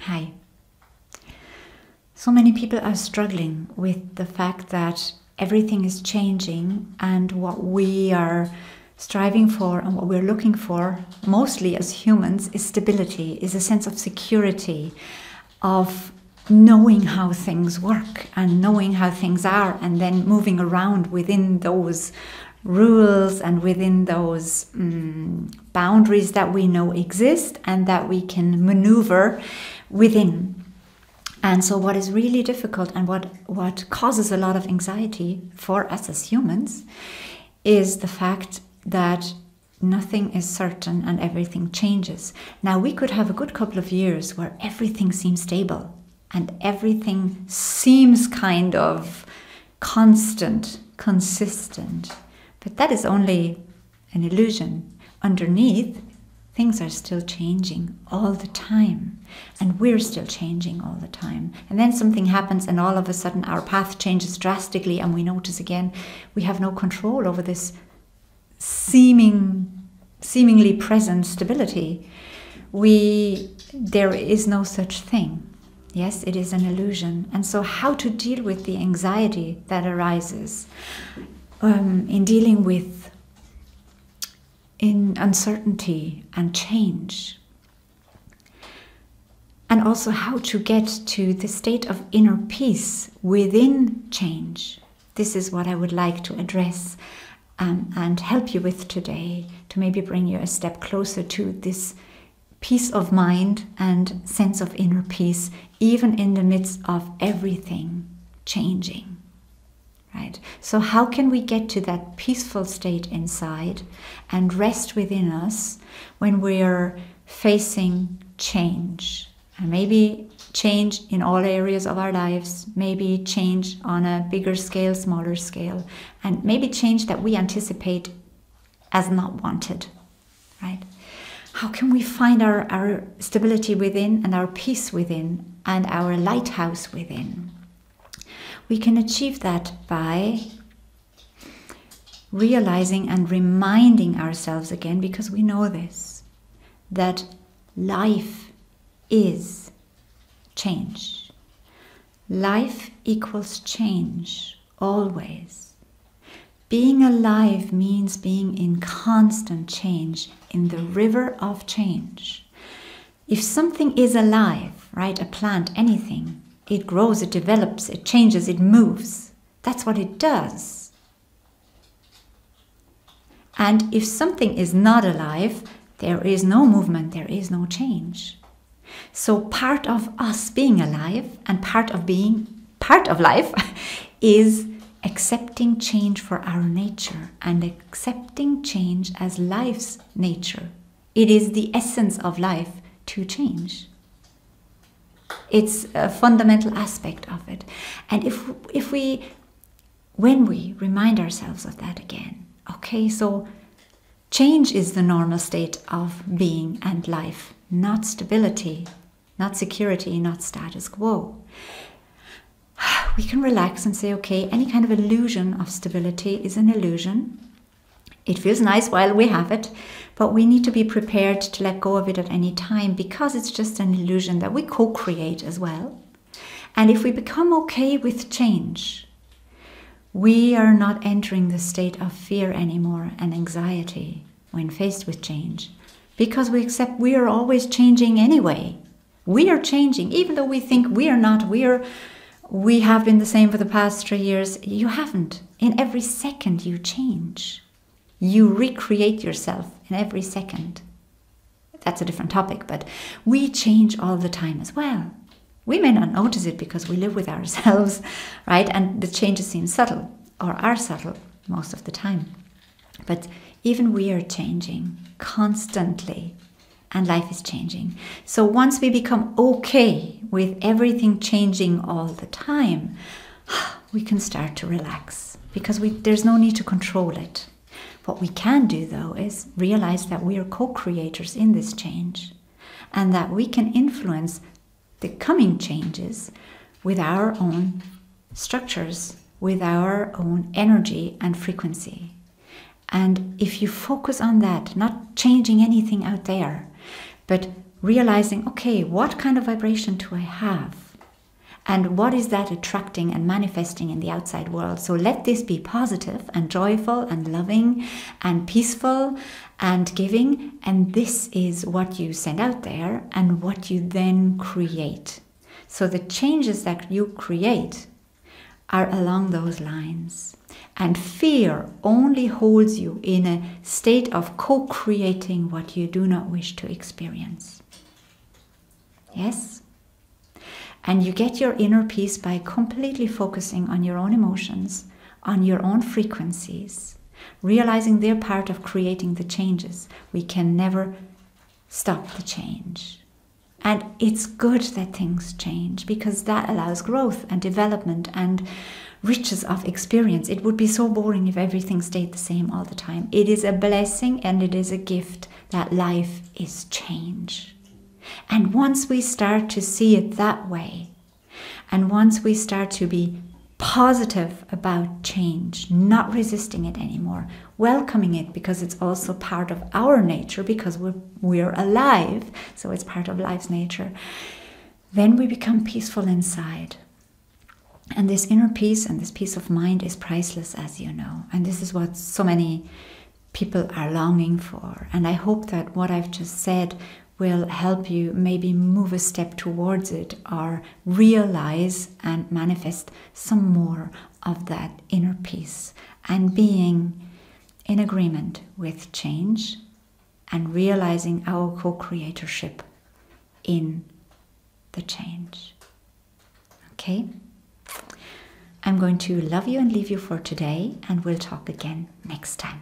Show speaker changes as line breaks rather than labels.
Hi. So many people are struggling with the fact that everything is changing, and what we are striving for and what we're looking for, mostly as humans, is stability, is a sense of security, of knowing how things work and knowing how things are, and then moving around within those rules and within those boundaries that we know exist and that we can maneuver within. And so what is really difficult and what causes a lot of anxiety for us as humans is the fact that nothing is certain and everything changes. Now, we could have a good couple of years where everything seems stable and everything seems kind of constant, consistent. But that is only an illusion. Underneath, things are still changing all the time. And we're still changing all the time. And then something happens and all of a sudden our path changes drastically, and we notice again we have no control over this seemingly present stability. There is no such thing. Yes, it is an illusion. And so how to deal with the anxiety that arises in dealing with uncertainty and change, and also how to get to the state of inner peace within change. This is what I would like to address and help you with today, to maybe bring you a step closer to this peace of mind and sense of inner peace, even in the midst of everything changing. Right? So how can we get to that peaceful state inside and rest within us when we're facing change? And maybe change in all areas of our lives, maybe change on a bigger scale, smaller scale, and maybe change that we anticipate as not wanted. Right? How can we find our stability within and our peace within and our lighthouse within? We can achieve that by realizing and reminding ourselves again, because we know this, that life is change. Life equals change, always. Being alive means being in constant change, in the river of change. If something is alive, right, a plant, anything, it grows, it develops, it changes, it moves. That's what it does. And if something is not alive, there is no movement, there is no change. So part of us being alive and part of being part of life is accepting change for our nature and accepting change as life's nature. It is the essence of life to change. It's a fundamental aspect of it. And when we remind ourselves of that again, okay, so change is the normal state of being and life, not stability, not security, not status quo. We can relax and say, okay, any kind of illusion of stability is an illusion. It feels nice while we have it, but we need to be prepared to let go of it at any time, because it's just an illusion that we co-create as well. And if we become okay with change, we are not entering the state of fear anymore and anxiety when faced with change, because we accept we are always changing anyway. We are changing, even though we think we are not. We have been the same for the past 3 years. You haven't. In every second you change. You recreate yourself in every second. That's a different topic, but we change all the time as well. We may not notice it because we live with ourselves, right? And the changes seem subtle, or are subtle most of the time. But even we are changing constantly, and life is changing. So once we become okay with everything changing all the time, we can start to relax, because there's no need to control it. What we can do, though, is realize that we are co-creators in this change, and that we can influence the coming changes with our own structures, with our own energy and frequency. And if you focus on that, not changing anything out there, but realizing, okay, what kind of vibration do I have? And what is that attracting and manifesting in the outside world? So let this be positive and joyful and loving and peaceful and giving. And this is what you send out there and what you then create. So the changes that you create are along those lines. And fear only holds you in a state of co-creating what you do not wish to experience. Yes? And you get your inner peace by completely focusing on your own emotions, on your own frequencies, realizing they're part of creating the changes. We can never stop the change. And it's good that things change because that allows growth and development and riches of experience. It would be so boring if everything stayed the same all the time. It is a blessing and it is a gift that life is change. And once we start to see it that way, and once we start to be positive about change, not resisting it anymore, welcoming it because it's also part of our nature, because we're alive, so it's part of life's nature, then we become peaceful inside. And this inner peace and this peace of mind is priceless, as you know. And this is what so many people are longing for. And I hope that what I've just said will help you maybe move a step towards it or realize and manifest some more of that inner peace and being in agreement with change and realizing our co-creatorship in the change. Okay? I'm going to love you and leave you for today, and we'll talk again next time.